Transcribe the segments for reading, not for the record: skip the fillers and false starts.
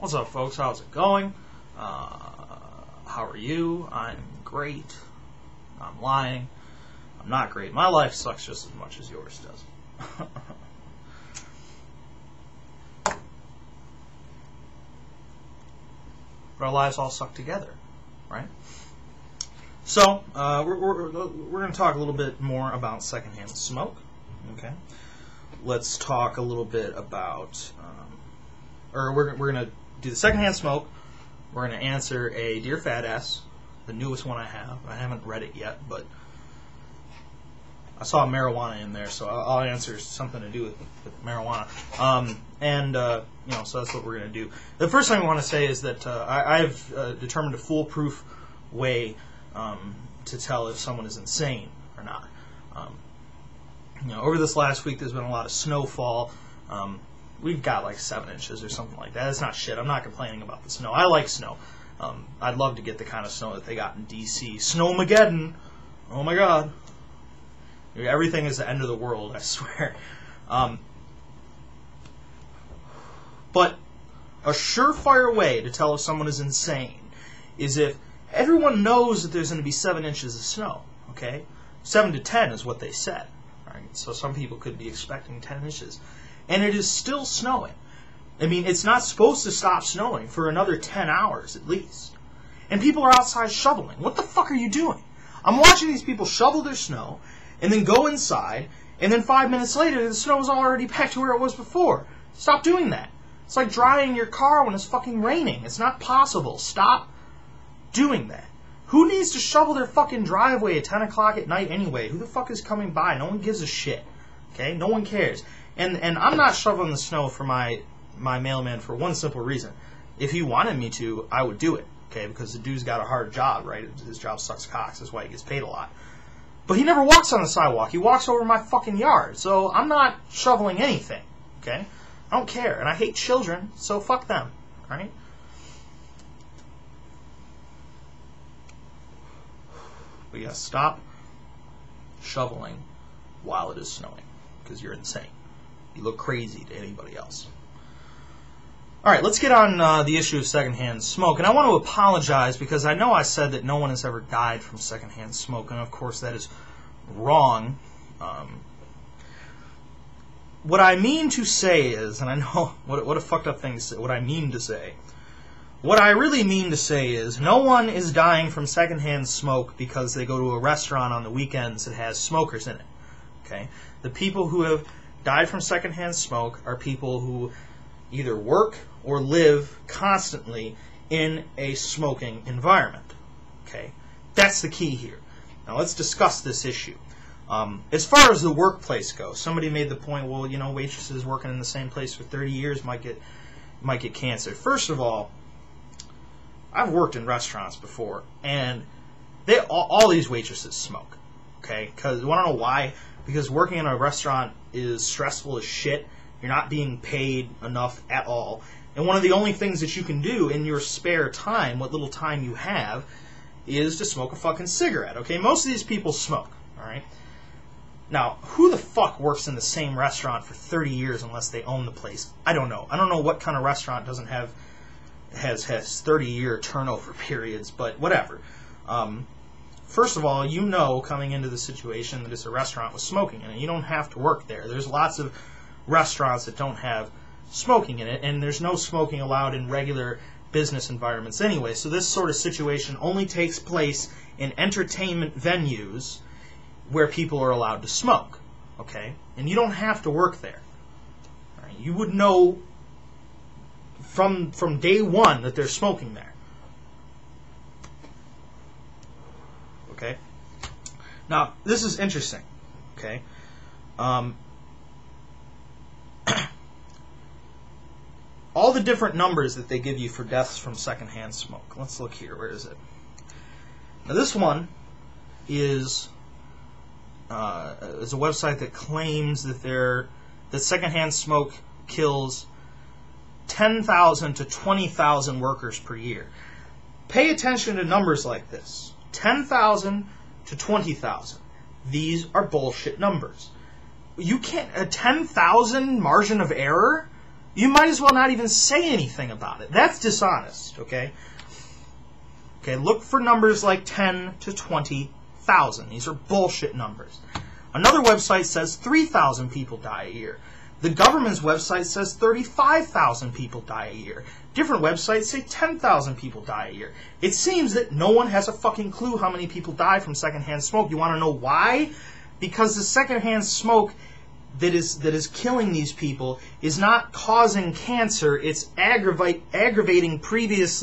What's up, folks? How's it going? How are you? I'm great. I'm lying. I'm not great. My life sucks just as much as yours does. But our lives all suck together, right? So, we're going to talk a little bit more about secondhand smoke, okay? Let's talk a little bit about, we're going to do the secondhand smoke. We're going to answer a Dear Fatass, the newest one I have. I haven't read it yet, but I saw marijuana in there, so I'll answer something to do with marijuana. So that's what we're going to do. The first thing I want to say is that I've determined a foolproof way to tell if someone is insane or not. Over this last week, there's been a lot of snowfall. We've got like 7 inches or something like that. It's not shit. I'm not complaining about the snow. I like snow. I'd love to get the kind of snow that they got in D.C. Snowmageddon. Oh my God. Everything is the end of the world, I swear. But a surefire way to tell if someone is insane is if everyone knows that there's going to be 7 inches of snow, okay? 7 to 10 is what they said, right? So some people could be expecting 10 inches. And it is still snowing. I mean, it's not supposed to stop snowing for another 10 hours at least. And people are outside shoveling. What the fuck are you doing? I'm watching these people shovel their snow and then go inside, and then 5 minutes later the snow is already back to where it was before. Stop doing that. It's like drying your car when it's fucking raining. It's not possible. Stop doing that. Who needs to shovel their fucking driveway at 10 o'clock at night anyway? Who the fuck is coming by? No one gives a shit. Okay? No one cares. And I'm not shoveling the snow for my mailman for one simple reason. If he wanted me to, I would do it. Okay? Because the dude's got a hard job, right? His job sucks cocks. That's why he gets paid a lot. But he never walks on the sidewalk. He walks over my fucking yard. So I'm not shoveling anything. Okay? I don't care. And I hate children, so fuck them. Right? But yeah, stop shoveling while it is snowing. Because you're insane. You look crazy to anybody else. Alright, let's get on the issue of secondhand smoke. And I want to apologize because I know I said that no one has ever died from secondhand smoke. And of course that is wrong. What I mean to say is, and I know what a fucked up thing to say, what I mean to say. What I really mean to say is no one is dying from secondhand smoke because they go to a restaurant on the weekends that has smokers in it. Okay? The people who have died from secondhand smoke are people who either work or live constantly in a smoking environment. Okay? That's the key here. Now let's discuss this issue. As far as the workplace goes, somebody made the point, well, you know, waitresses working in the same place for 30 years might get cancer. First of all, I've worked in restaurants before, and all these waitresses smoke. Okay? Because you want to know why? Because working in a restaurant is stressful as shit. You're not being paid enough at all. And one of the only things that you can do in your spare time, what little time you have, is to smoke a fucking cigarette. Okay? Most of these people smoke. Alright? Now, who the fuck works in the same restaurant for 30 years unless they own the place? I don't know. I don't know what kind of restaurant has 30-year turnover periods, but whatever. First of all, you know coming into the situation that it's a restaurant with smoking in it. You don't have to work there. There's lots of restaurants that don't have smoking in it, and there's no smoking allowed in regular business environments anyway. So this sort of situation only takes place in entertainment venues where people are allowed to smoke. Okay? And you don't have to work there. Right? You would know from day one that they're smoking there. Okay? Now, this is interesting. Okay? All the different numbers that they give you for deaths from secondhand smoke. Let's look here. Where is it? Now, this one is a website that claims that secondhand smoke kills 10,000 to 20,000 workers per year. Pay attention to numbers like this. 10,000 to 20,000. These are bullshit numbers. You can't, a 10,000 margin of error? you might as well not even say anything about it. That's dishonest, okay? Okay, look for numbers like 10 to 20,000. These are bullshit numbers. Another website says 3,000 people die a year. The government's website says 35,000 people die a year. Different websites say 10,000 people die a year. It seems that no one has a fucking clue how many people die from secondhand smoke. You want to know why? Because the secondhand smoke that is killing these people is not causing cancer. It's aggravating previous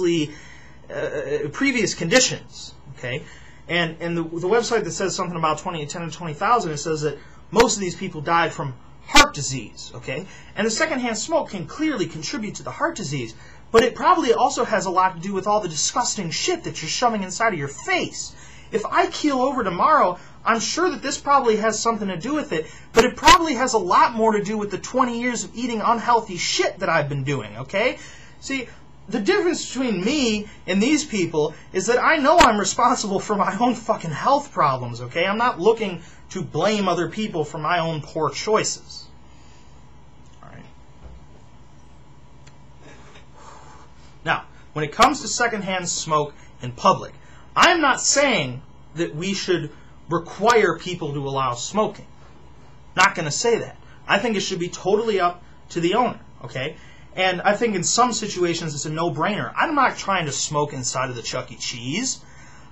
conditions. Okay, and the website that says something about 10 to 20,000, it says that most of these people died from heart disease. Okay, and the secondhand smoke can clearly contribute to the heart disease, but it probably also has a lot to do with all the disgusting shit that you're shoving inside of your face. If I keel over tomorrow, I'm sure that this probably has something to do with it, but it probably has a lot more to do with the 20 years of eating unhealthy shit that I've been doing, okay? See, the difference between me and these people is that I know I'm responsible for my own fucking health problems, okay? I'm not looking to blame other people for my own poor choices. Alright. Now, when it comes to secondhand smoke in public, I'm not saying that we should require people to allow smoking. Not going to say that. I think it should be totally up to the owner, okay? And I think in some situations it's a no-brainer. I'm not trying to smoke inside of the Chuck E. Cheese.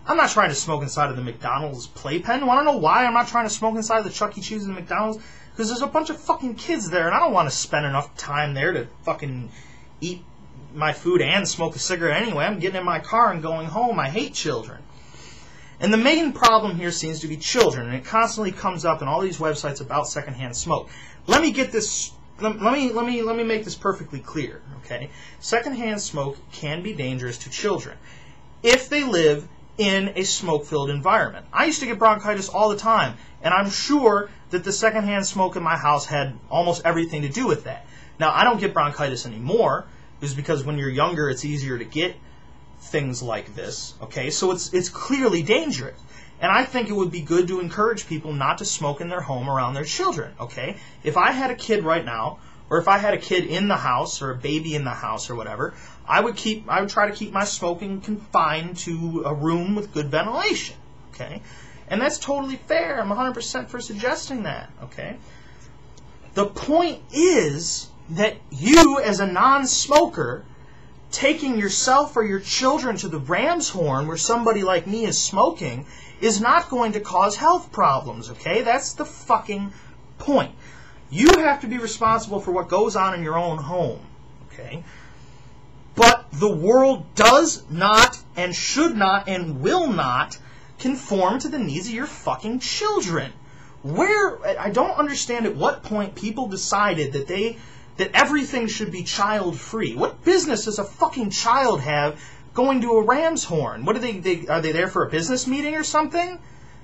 I'm not trying to smoke inside of the McDonald's playpen. Want to know why I'm not trying to smoke inside of the Chuck E. Cheese and the McDonald's? Because there's a bunch of fucking kids there, and I don't want to spend enough time there to fucking eat my food and smoke a cigarette anyway. I'm getting in my car and going home. I hate children. And the main problem here seems to be children, and it constantly comes up in all these websites about secondhand smoke. Let me get this. Let me make this perfectly clear. Okay, secondhand smoke can be dangerous to children if they live in a smoke-filled environment. I used to get bronchitis all the time, and I'm sure that the secondhand smoke in my house had almost everything to do with that. Now, I don't get bronchitis anymore, just because when you're younger, it's easier to get things like this, okay? So it's clearly dangerous. And I think it would be good to encourage people not to smoke in their home around their children, okay? If I had a kid right now, or if I had a kid in the house, or a baby in the house, or whatever, I would try to keep my smoking confined to a room with good ventilation, okay? And that's totally fair. I'm 100% for suggesting that, okay? The point is that you, as a non-smoker, taking yourself or your children to the ram's horn where somebody like me is smoking is not going to cause health problems, okay? That's the fucking point. You have to be responsible for what goes on in your own home, okay? But the world does not and should not and will not conform to the needs of your fucking children. I don't understand at what point people decided that everything should be child-free. What business does a fucking child have going to a ram's horn? What are they there for a business meeting or something?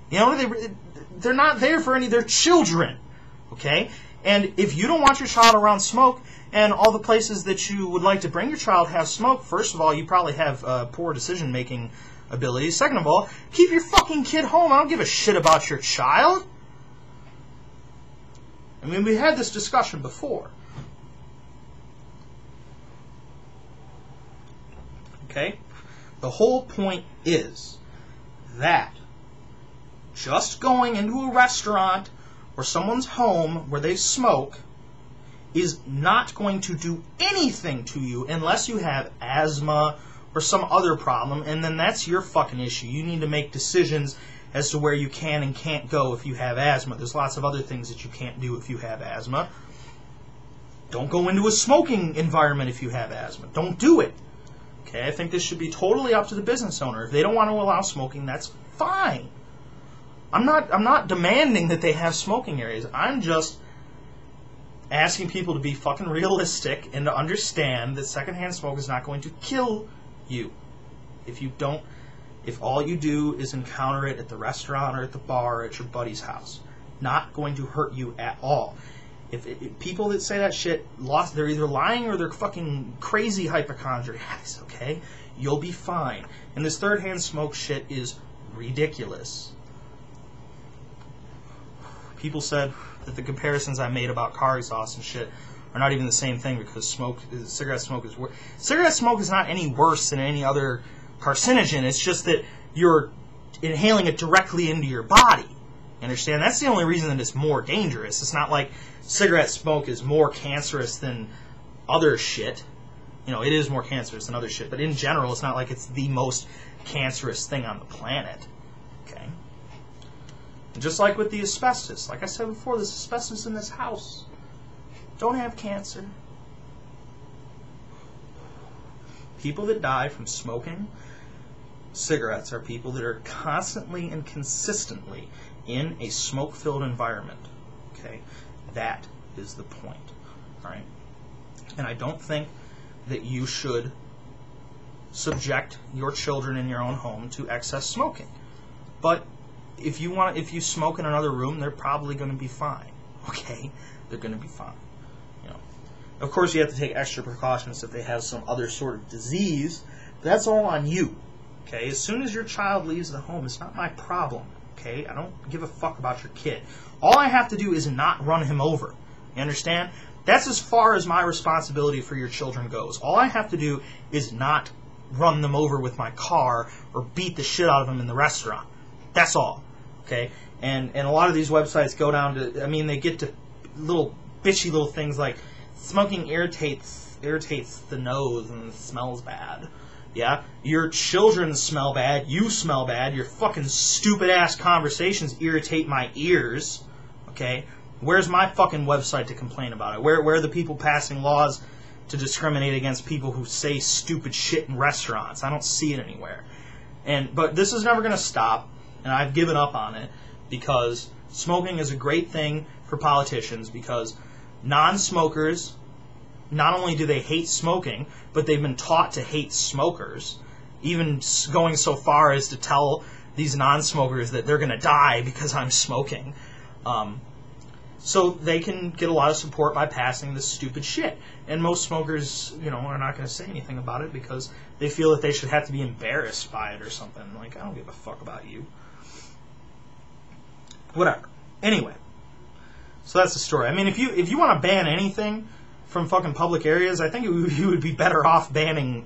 You know, they're not there for any of their children, okay? And if you don't want your child around smoke, and all the places that you would like to bring your child have smoke, first of all, you probably have poor decision-making abilities. Second of all, keep your fucking kid home. I don't give a shit about your child. I mean, we had this discussion before. Okay? The whole point is that just going into a restaurant or someone's home where they smoke is not going to do anything to you unless you have asthma or some other problem, and then that's your fucking issue. You need to make decisions as to where you can and can't go if you have asthma. There's lots of other things that you can't do if you have asthma. Don't go into a smoking environment if you have asthma. Don't do it. Okay, I think this should be totally up to the business owner. If they don't want to allow smoking, that's fine. I'm not demanding that they have smoking areas. I'm just asking people to be fucking realistic and to understand that secondhand smoke is not going to kill you if all you do is encounter it at the restaurant or at the bar or at your buddy's house. Not going to hurt you at all. If people that say that shit, they're either lying or they're fucking crazy hypochondriacs, okay? You'll be fine. And this third-hand smoke shit is ridiculous. People said that the comparisons I made about car exhaust and shit are not even the same thing, because cigarette smoke is worse. Cigarette smoke is not any worse than any other carcinogen. It's just that you're inhaling it directly into your body. You understand? That's the only reason that it's more dangerous. It's not like cigarette smoke is more cancerous than other shit. You know, it is more cancerous than other shit, but in general, it's not like it's the most cancerous thing on the planet. Okay? And just like with the asbestos, like I said before, there's asbestos in this house. Don't have cancer. People that die from smoking cigarettes are people that are constantly and consistently in a smoke-filled environment. Okay? That is the point. Alright? And I don't think that you should subject your children in your own home to excess smoking. But if you smoke in another room, they're probably going to be fine. Okay? They're going to be fine. You know. Of course, you have to take extra precautions if they have some other sort of disease. But that's all on you. Okay? As soon as your child leaves the home, it's not my problem. Okay? I don't give a fuck about your kid. All I have to do is not run him over. You understand? That's as far as my responsibility for your children goes. All I have to do is not run them over with my car or beat the shit out of them in the restaurant. That's all. Okay? And a lot of these websites go down to, I mean, they get to little bitchy little things like smoking irritates the nose and smells bad. Yeah? Your children smell bad. You smell bad. Your fucking stupid-ass conversations irritate my ears. Okay? Where's my fucking website to complain about it? Where are the people passing laws to discriminate against people who say stupid shit in restaurants? I don't see it anywhere. But this is never going to stop, and I've given up on it, because smoking is a great thing for politicians, because non-smokers, not only do they hate smoking, but they've been taught to hate smokers, even going so far as to tell these non-smokers that they're going to die because I'm smoking. So they can get a lot of support by passing this stupid shit. And most smokers, you know, are not going to say anything about it because they feel that they should have to be embarrassed by it or something. Like, I don't give a fuck about you. Whatever. Anyway. So that's the story. I mean, if you want to ban anything from fucking public areas, I think you would be better off banning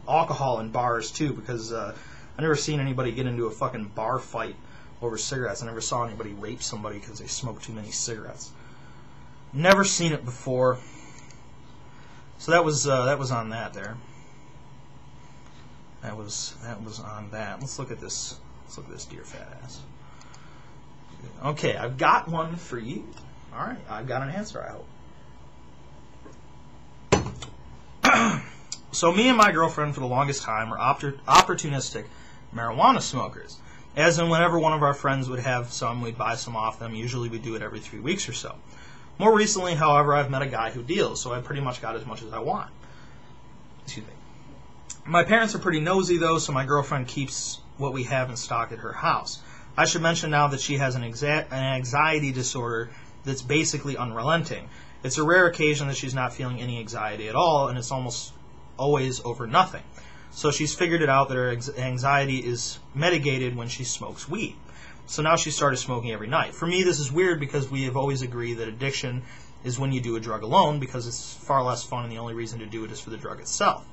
alcohol in bars, too, because I've never seen anybody get into a fucking bar fight over cigarettes. I never saw anybody rape somebody because they smoked too many cigarettes. Never seen it before. So that was on that there. That was on that. Let's look at this. Let's look at this dear fat ass. Okay, I've got one for you. All right, I've got an answer, I hope. So me and my girlfriend for the longest time were opportunistic marijuana smokers. As in, whenever one of our friends would have some, we'd buy some off them. Usually we do it every 3 weeks or so. More recently, however, I've met a guy who deals, so I pretty much got as much as I want. Excuse me. My parents are pretty nosy, though, so my girlfriend keeps what we have in stock at her house. I should mention now that she has an anxiety disorder that's basically unrelenting. It's a rare occasion that she's not feeling any anxiety at all, and it's almost always over nothing. So she's figured it out that her anxiety is mitigated when she smokes weed. So now she started smoking every night. For me, this is weird because we have always agreed that addiction is when you do a drug alone, because it's far less fun and the only reason to do it is for the drug itself.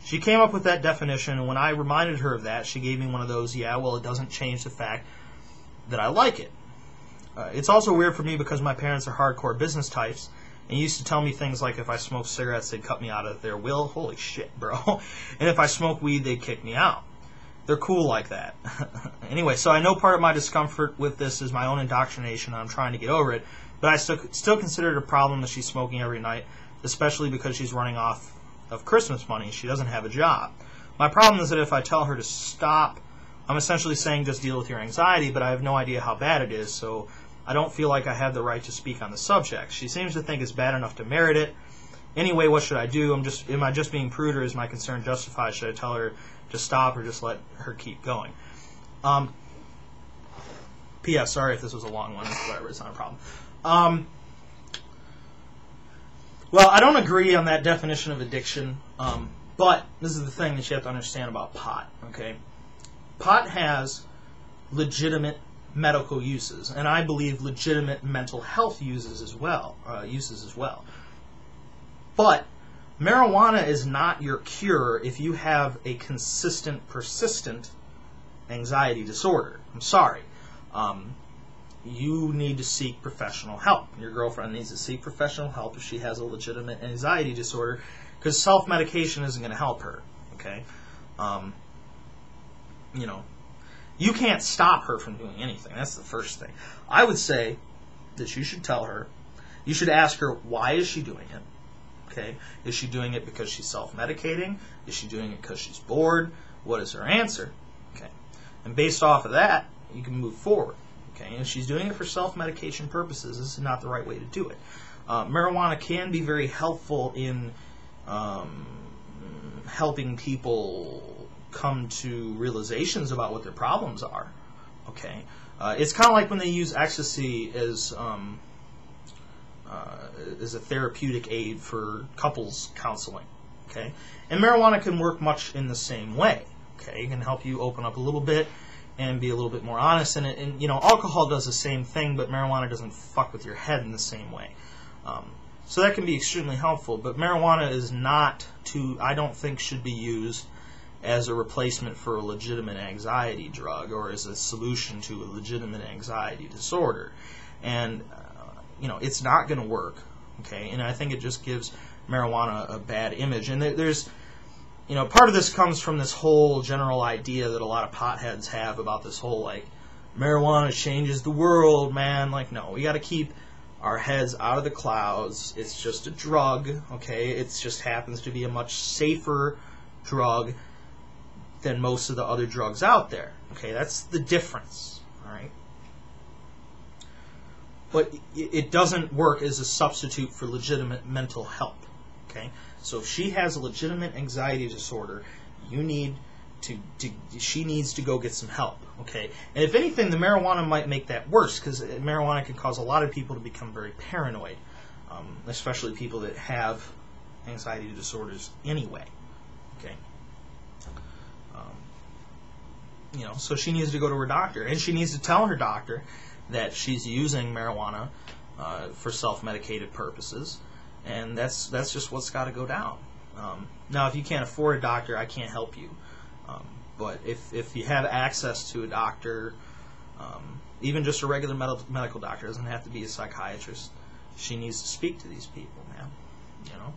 She came up with that definition, and when I reminded her of that, she gave me one of those, yeah, well, it doesn't change the fact that I like it. It's also weird for me because my parents are hardcore business types, and used to tell me things like if I smoked cigarettes, they'd cut me out of their will. Holy shit, bro. And if I smoked weed, they'd kick me out. They're cool like that. Anyway, so I know part of my discomfort with this is my own indoctrination, and I'm trying to get over it, but I still consider it a problem that she's smoking every night, especially because she's running off of Christmas money. She doesn't have a job. My problem is that if I tell her to stop, I'm essentially saying just deal with your anxiety, but I have no idea how bad it is, so I don't feel like I have the right to speak on the subject. She seems to think it's bad enough to merit it. Anyway, what should I do? Am I just being prude, or is my concern justified? Should I tell her to stop or just let her keep going? P.S. Sorry if this was a long one. Whatever, it's not a problem. Well, I don't agree on that definition of addiction, but this is the thing that you have to understand about pot, okay? Pot has legitimate medical uses, and I believe legitimate mental health uses as well. But marijuana is not your cure if you have a consistent, persistent anxiety disorder. I'm sorry. You need to seek professional help. Your girlfriend needs to seek professional help if she has a legitimate anxiety disorder, because self-medication isn't going to help her. Okay? You know, you can't stop her from doing anything. That's the first thing. I would say that you should tell her, you should ask her, why is she doing it? Okay? Is she doing it because she's self-medicating? Is she doing it because she's bored? What is her answer? Okay? And based off of that, you can move forward. Okay? And if she's doing it for self-medication purposes, this is not the right way to do it. Marijuana can be very helpful in helping people come to realizations about what their problems are. Okay? It's kind of like when they use ecstasy as a therapeutic aid for couples counseling. Okay? And marijuana can work much in the same way. Okay? It can help you open up a little bit and be a little bit more honest in it. And, you know, alcohol does the same thing, but marijuana doesn't fuck with your head in the same way. So that can be extremely helpful, but marijuana is not I don't think should be used as a replacement for a legitimate anxiety drug or as a solution to a legitimate anxiety disorder. And, you know, it's not going to work. Okay? And I think it just gives marijuana a bad image. And there's, you know, part of this comes from this whole general idea that a lot of potheads have about this whole, like, marijuana changes the world, man. Like, no, we got to keep our heads out of the clouds. It's just a drug, okay? It just happens to be a much safer drug than most of the other drugs out there. Okay, that's the difference, all right? But it doesn't work as a substitute for legitimate mental help, okay? So if she has a legitimate anxiety disorder, she needs to go get some help, okay? And if anything, the marijuana might make that worse, because marijuana can cause a lot of people to become very paranoid, especially people that have anxiety disorders anyway, okay? You know, so she needs to go to her doctor, and she needs to tell her doctor that she's using marijuana for self-medicated purposes, and that's just what's got to go down. Now, if you can't afford a doctor, I can't help you. But if you have access to a doctor, even just a regular medical doctor, doesn't have to be a psychiatrist, she needs to speak to these people, man. You know.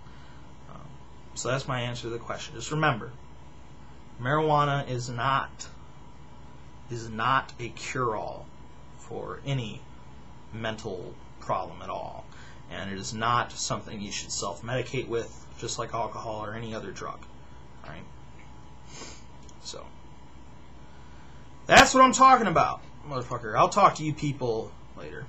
So that's my answer to the question. Just remember, marijuana is not a cure-all for any mental problem at all, and it is not something you should self-medicate with, just like alcohol or any other drug. All right. So that's what I'm talking about, motherfucker. I'll talk to you people later.